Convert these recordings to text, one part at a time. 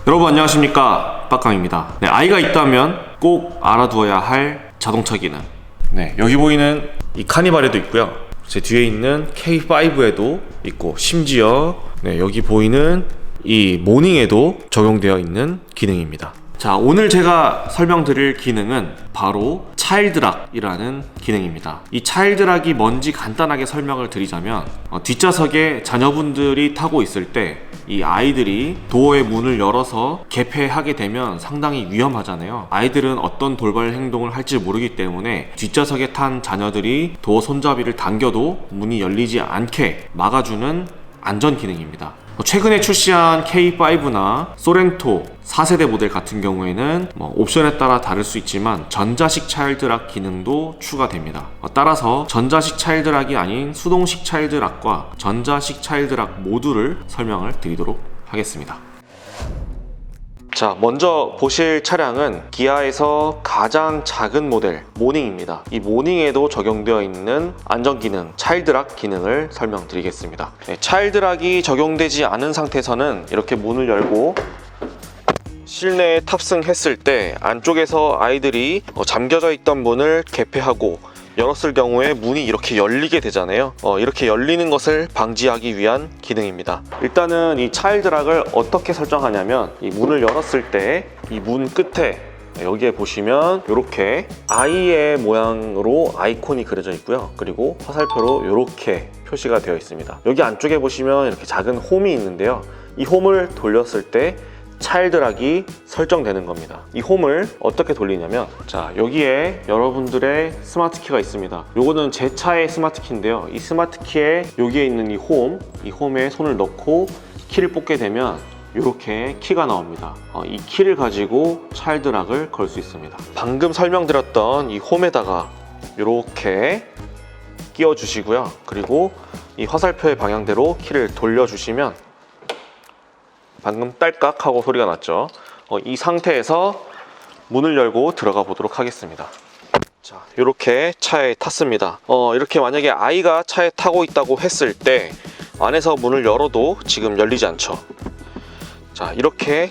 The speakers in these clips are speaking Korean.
여러분 안녕하십니까, 빡강입니다. 아이가 있다면 꼭 알아두어야 할 자동차 기능. 여기 보이는 이 카니발에도 있고요, 제 뒤에 있는 K5에도 있고, 심지어 여기 보이는 이 모닝에도 적용되어 있는 기능입니다. 자, 오늘 제가 설명드릴 기능은 바로 차일드락이라는 기능입니다. 이 차일드락이 뭔지 간단하게 설명을 드리자면, 뒷좌석에 자녀분들이 타고 있을 때 이 아이들이 도어의 문을 열어서 개폐하게 되면 상당히 위험하잖아요. 아이들은 어떤 돌발 행동을 할지 모르기 때문에 뒷좌석에 탄 자녀들이 도어 손잡이를 당겨도 문이 열리지 않게 막아주는 안전 기능입니다. 최근에 출시한 K5나 소렌토 4세대 모델 같은 경우에는 옵션에 따라 다를 수 있지만 전자식 차일드락 기능도 추가됩니다. 따라서 전자식 차일드락이 아닌 수동식 차일드락과 전자식 차일드락 모두를 설명을 드리도록 하겠습니다. 자, 먼저 보실 차량은 기아에서 가장 작은 모델 모닝입니다. 이 모닝에도 적용되어 있는 안전기능 차일드락 기능을 설명드리겠습니다. 차일드락이 적용되지 않은 상태에서는 이렇게 문을 열고 실내에 탑승했을 때 안쪽에서 아이들이 잠겨져 있던 문을 개폐하고 열었을 경우에 문이 이렇게 열리게 되잖아요. 이렇게 열리는 것을 방지하기 위한 기능입니다. 일단은 이 차일드락을 어떻게 설정하냐면, 이 문을 열었을 때 이 문 끝에 여기에 보시면 이렇게 아이의 모양으로 아이콘이 그려져 있고요, 그리고 화살표로 이렇게 표시가 되어 있습니다. 여기 안쪽에 보시면 이렇게 작은 홈이 있는데요, 이 홈을 돌렸을 때 차일드락이 설정되는 겁니다. 이 홈을 어떻게 돌리냐면, 자, 여기에 여러분들의 스마트키가 있습니다. 요거는 제 차의 스마트키인데요, 이 스마트키에 여기에 있는 이 홈에 손을 넣고 키를 뽑게 되면 이렇게 키가 나옵니다. 이 키를 가지고 차일드락을 걸 수 있습니다. 방금 설명드렸던 이 홈에다가 이렇게 끼워 주시고요, 그리고 이 화살표의 방향대로 키를 돌려주시면 방금 딸깍 하고 소리가 났죠. 이 상태에서 문을 열고 들어가 보도록 하겠습니다. 자, 이렇게 차에 탔습니다. 이렇게 만약에 아이가 차에 타고 있다고 했을 때 안에서 문을 열어도 지금 열리지 않죠. 자, 이렇게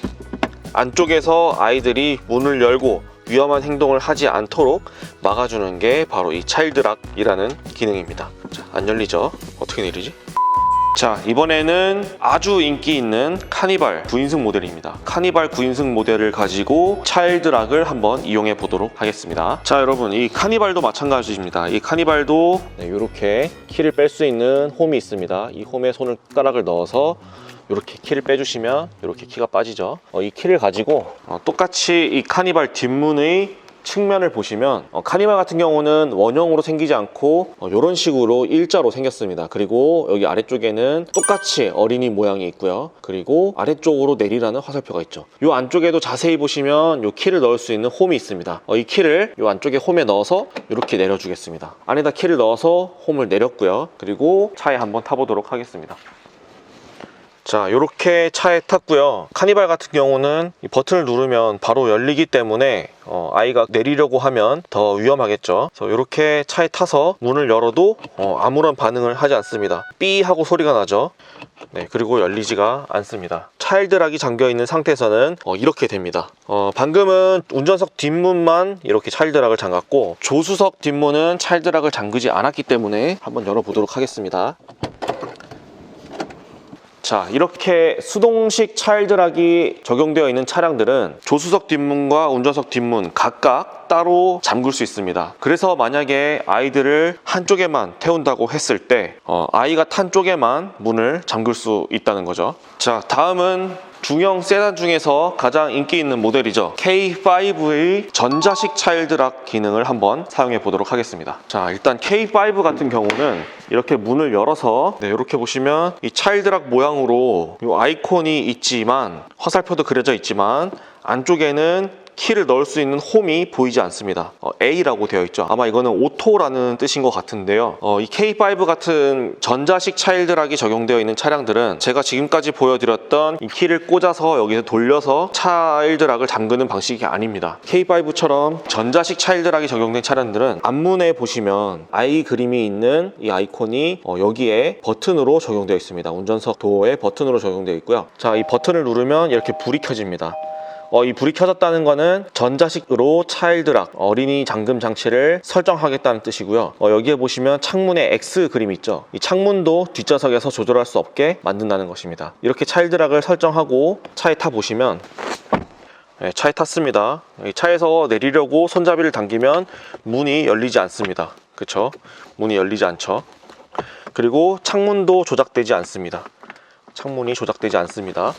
안쪽에서 아이들이 문을 열고 위험한 행동을 하지 않도록 막아주는 게 바로 이 차일드락이라는 기능입니다. 자, 안 열리죠? 어떻게 내리지? 자, 이번에는 아주 인기 있는 카니발 9인승 모델입니다. 카니발 9인승 모델을 가지고 차일드락을 한번 이용해 보도록 하겠습니다. 자, 여러분, 이 카니발도 마찬가지입니다. 이 카니발도 이렇게 키를 뺄 수 있는 홈이 있습니다. 이 홈에 손가락을 넣어서 이렇게 키를 빼주시면 이렇게 키가 빠지죠. 이 키를 가지고 똑같이 이 카니발 뒷문의 측면을 보시면 카니발 같은 경우는 원형으로 생기지 않고 이런 식으로 일자로 생겼습니다. 그리고 여기 아래쪽에는 똑같이 어린이 모양이 있고요, 그리고 아래쪽으로 내리라는 화살표가 있죠. 이 안쪽에도 자세히 보시면 이 키를 넣을 수 있는 홈이 있습니다. 이 키를 이 안쪽에 홈에 넣어서 이렇게 내려주겠습니다. 안에다 키를 넣어서 홈을 내렸고요, 그리고 차에 한번 타보도록 하겠습니다. 자, 이렇게 차에 탔고요. 카니발 같은 경우는 이 버튼을 누르면 바로 열리기 때문에 아이가 내리려고 하면 더 위험하겠죠. 그래서 이렇게 차에 타서 문을 열어도 아무런 반응을 하지 않습니다. 삐 하고 소리가 나죠. 그리고 열리지가 않습니다. 차일드락이 잠겨 있는 상태에서는 이렇게 됩니다. 방금은 운전석 뒷문만 이렇게 차일드락을 잠갔고, 조수석 뒷문은 차일드락을 잠그지 않았기 때문에 한번 열어보도록 하겠습니다. 자, 이렇게 수동식 차일드락이 적용되어 있는 차량들은 조수석 뒷문과 운전석 뒷문 각각 따로 잠글 수 있습니다. 그래서 만약에 아이들을 한쪽에만 태운다고 했을 때 아이가 탄 쪽에만 문을 잠글 수 있다는 거죠. 자, 다음은 중형 세단 중에서 가장 인기 있는 모델이죠. K5의 전자식 차일드락 기능을 한번 사용해 보도록 하겠습니다. 자, 일단 K5 같은 경우는 이렇게 문을 열어서 이렇게 보시면 이 차일드락 모양으로 이 아이콘이 있지만, 화살표도 그려져 있지만 안쪽에는 키를 넣을 수 있는 홈이 보이지 않습니다. A라고 되어 있죠. 아마 이거는 오토라는 뜻인 것 같은데요. 이 K5 같은 전자식 차일드락이 적용되어 있는 차량들은 제가 지금까지 보여드렸던 이 키를 꽂아서 여기서 돌려서 차일드락을 잠그는 방식이 아닙니다. K5처럼 전자식 차일드락이 적용된 차량들은 앞문에 보시면 I 그림이 있는 이 아이콘이 여기에 버튼으로 적용되어 있습니다. 운전석 도어에 버튼으로 적용되어 있고요. 자, 이 버튼을 누르면 이렇게 불이 켜집니다. 이 불이 켜졌다는 거는 전자식으로 차일드락, 어린이 잠금 장치를 설정하겠다는 뜻이고요. 여기에 보시면 창문에 X 그림 있죠. 이 창문도 뒷좌석에서 조절할 수 없게 만든다는 것입니다. 이렇게 차일드락을 설정하고 차에 타 보시면 차에 탔습니다. 차에서 내리려고 손잡이를 당기면 문이 열리지 않습니다. 그쵸? 문이 열리지 않죠. 그리고 창문도 조작되지 않습니다. 창문이 조작되지 않습니다.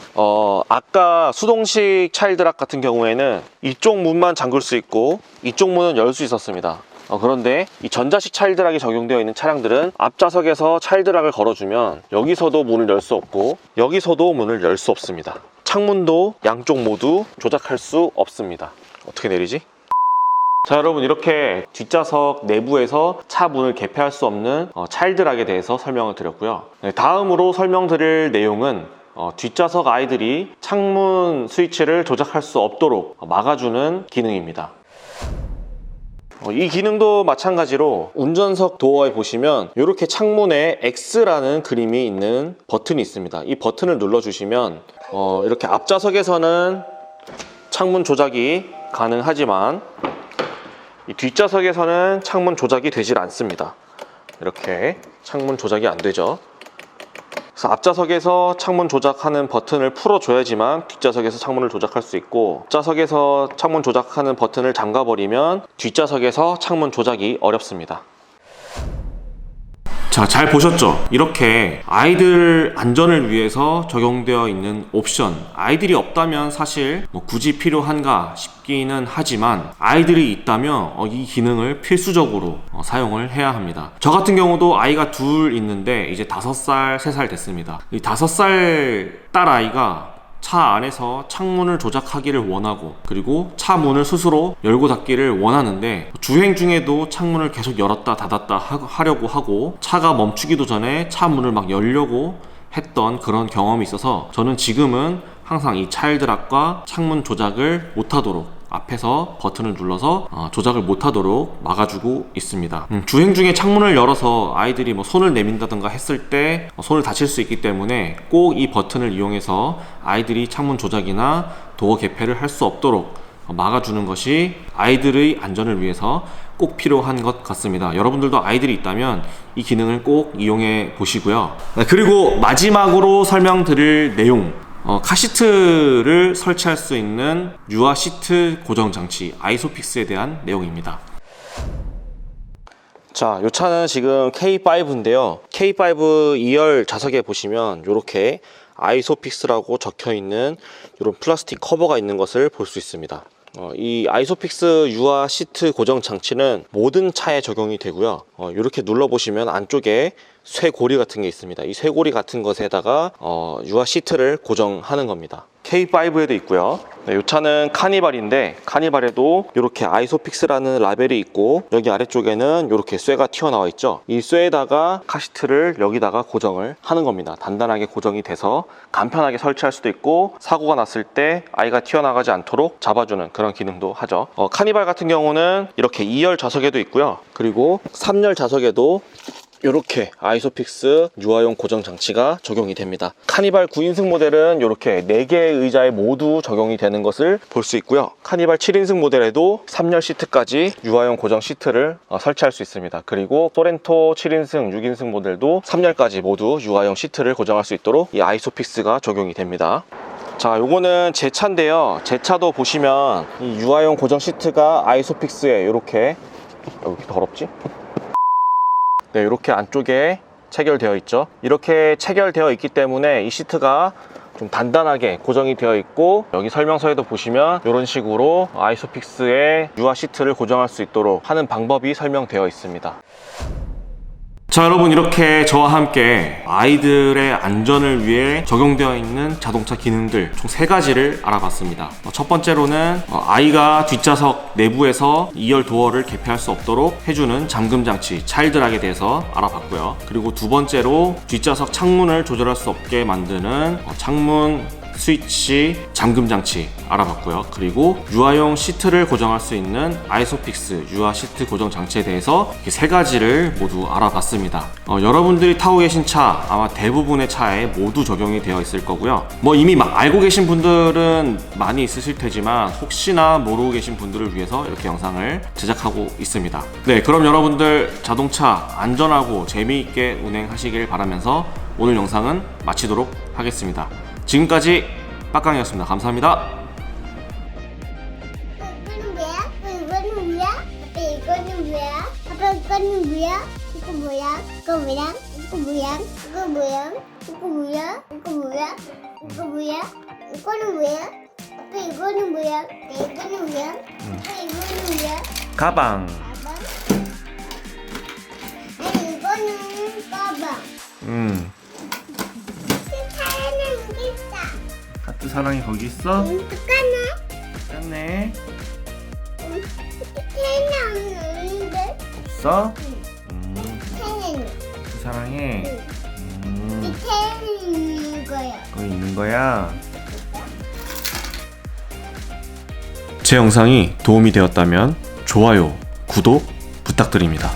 아까 수동식 차일드락 같은 경우에는 이쪽 문만 잠글 수 있고 이쪽 문은 열 수 있었습니다. 그런데 이 전자식 차일드락이 적용되어 있는 차량들은 앞좌석에서 차일드락을 걸어주면 여기서도 문을 열 수 없고 여기서도 문을 열 수 없습니다. 창문도 양쪽 모두 조작할 수 없습니다. 어떻게 내리지? 자, 여러분, 이렇게 뒷좌석 내부에서 차 문을 개폐할 수 없는 차일드락에 대해서 설명을 드렸고요. 다음으로 설명드릴 내용은 뒷좌석 아이들이 창문 스위치를 조작할 수 없도록 막아주는 기능입니다. 이 기능도 마찬가지로 운전석 도어에 보시면 이렇게 창문에 X라는 그림이 있는 버튼이 있습니다. 이 버튼을 눌러주시면 이렇게 앞좌석에서는 창문 조작이 가능하지만 이 뒷좌석에서는 창문 조작이 되질 않습니다. 이렇게 창문 조작이 안 되죠. 그래서 앞좌석에서 창문 조작하는 버튼을 풀어줘야지만 뒷좌석에서 창문을 조작할 수 있고, 앞좌석에서 창문 조작하는 버튼을 잠가버리면 뒷좌석에서 창문 조작이 어렵습니다. 자, 잘 보셨죠? 이렇게 아이들 안전을 위해서 적용되어 있는 옵션, 아이들이 없다면 사실 굳이 필요한가 싶기는 하지만 아이들이 있다면 이 기능을 필수적으로 사용을 해야 합니다. 저 같은 경우도 아이가 둘 있는데 이제 5살, 3살 됐습니다. 이 5살 딸 아이가 차 안에서 창문을 조작하기를 원하고, 그리고 차 문을 스스로 열고 닫기를 원하는데 주행 중에도 창문을 계속 열었다 닫았다 하려고 하고, 차가 멈추기도 전에 차 문을 막 열려고 했던 그런 경험이 있어서 저는 지금은 항상 이 차일드락과 창문 조작을 못하도록 앞에서 버튼을 눌러서 조작을 못하도록 막아주고 있습니다. 주행 중에 창문을 열어서 아이들이 손을 내민다든가 했을 때 손을 다칠 수 있기 때문에 꼭 이 버튼을 이용해서 아이들이 창문 조작이나 도어 개폐를 할 수 없도록 막아주는 것이 아이들의 안전을 위해서 꼭 필요한 것 같습니다. 여러분들도 아이들이 있다면 이 기능을 꼭 이용해 보시고요. 그리고 마지막으로 설명드릴 내용, 카시트를 설치할 수 있는 유아 시트 고정 장치 아이소픽스에 대한 내용입니다. 자, 이 차는 지금 K5인데요. K5 2열 좌석에 보시면 이렇게 아이소픽스라고 적혀 있는 이런 플라스틱 커버가 있는 것을 볼 수 있습니다. 이 아이소픽스 유아 시트 고정 장치는 모든 차에 적용이 되고요. 이렇게 눌러보시면 안쪽에 쇠고리 같은 게 있습니다. 이 쇠고리 같은 것에다가 유아 시트를 고정하는 겁니다. K5에도 있고요. 이 차는 카니발인데 카니발에도 이렇게 아이소픽스라는 라벨이 있고, 여기 아래쪽에는 이렇게 쇠가 튀어나와 있죠. 이 쇠에다가 카시트를 여기다가 고정을 하는 겁니다. 단단하게 고정이 돼서 간편하게 설치할 수도 있고, 사고가 났을 때 아이가 튀어나가지 않도록 잡아주는 그런 기능도 하죠. 카니발 같은 경우는 이렇게 2열 좌석에도 있고요. 그리고 3열 좌석에도 이렇게 아이소픽스 유아용 고정 장치가 적용이 됩니다. 카니발 9인승 모델은 이렇게 4개의 의자에 모두 적용이 되는 것을 볼 수 있고요. 카니발 7인승 모델에도 3열 시트까지 유아용 고정 시트를 설치할 수 있습니다. 그리고 소렌토 7인승, 6인승 모델도 3열까지 모두 유아용 시트를 고정할 수 있도록 이 아이소픽스가 적용이 됩니다. 자, 요거는 제 차인데요. 제 차도 보시면 이 유아용 고정 시트가 아이소픽스에 이렇게 더럽지? 네, 이렇게 안쪽에 체결되어 있죠. 이렇게 체결되어 있기 때문에 이 시트가 좀 단단하게 고정이 되어 있고, 여기 설명서에도 보시면 이런 식으로 아이소픽스에 유아 시트를 고정할 수 있도록 하는 방법이 설명되어 있습니다. 자, 여러분, 이렇게 저와 함께 아이들의 안전을 위해 적용되어 있는 자동차 기능들 총 3가지를 알아봤습니다. 첫 번째로는 아이가 뒷좌석 내부에서 2열 도어를 개폐할 수 없도록 해주는 잠금 장치 차일드락에 대해서 알아봤고요. 그리고 두 번째로 뒷좌석 창문을 조절할 수 없게 만드는 창문 스위치 잠금 장치 알아봤고요. 그리고 유아용 시트를 고정할 수 있는 아이소픽스 유아 시트 고정 장치에 대해서 이렇게 3가지를 모두 알아봤습니다. 여러분들이 타고 계신 차 아마 대부분의 차에 모두 적용이 되어 있을 거고요. 뭐 이미 막 알고 계신 분들은 많이 있으실 테지만 혹시나 모르고 계신 분들을 위해서 이렇게 영상을 제작하고 있습니다. 네, 그럼 여러분들 자동차 안전하고 재미있게 운행하시길 바라면서 오늘 영상은 마치도록 하겠습니다. 지금까지 빡강이었습니다. 감사합니다. 이거는 뭐야? 이거는 뭐야? 아빠 이거는 뭐야? 아빠 이거는 뭐야? 이거 뭐야? 이거 뭐야? 이거 뭐야? 이거 뭐야? 이거 뭐야? 이거 뭐야? 이거 뭐야? 이거는 뭐야? 아빠 이거는 뭐야? 이거는 뭐야? 아빠 이거는 뭐야? 가방. 가방? 아니 이거는 가방. 사연은 여기 있어. 하트 사랑이 거기 있어? 똑같네. 짠네. 사연은 없는데? 없어? 사연은. 하트 사랑해. 밑에는 있는 거야. 거기 있는 거야. 제 영상이 도움이 되었다면 좋아요, 구독 부탁드립니다.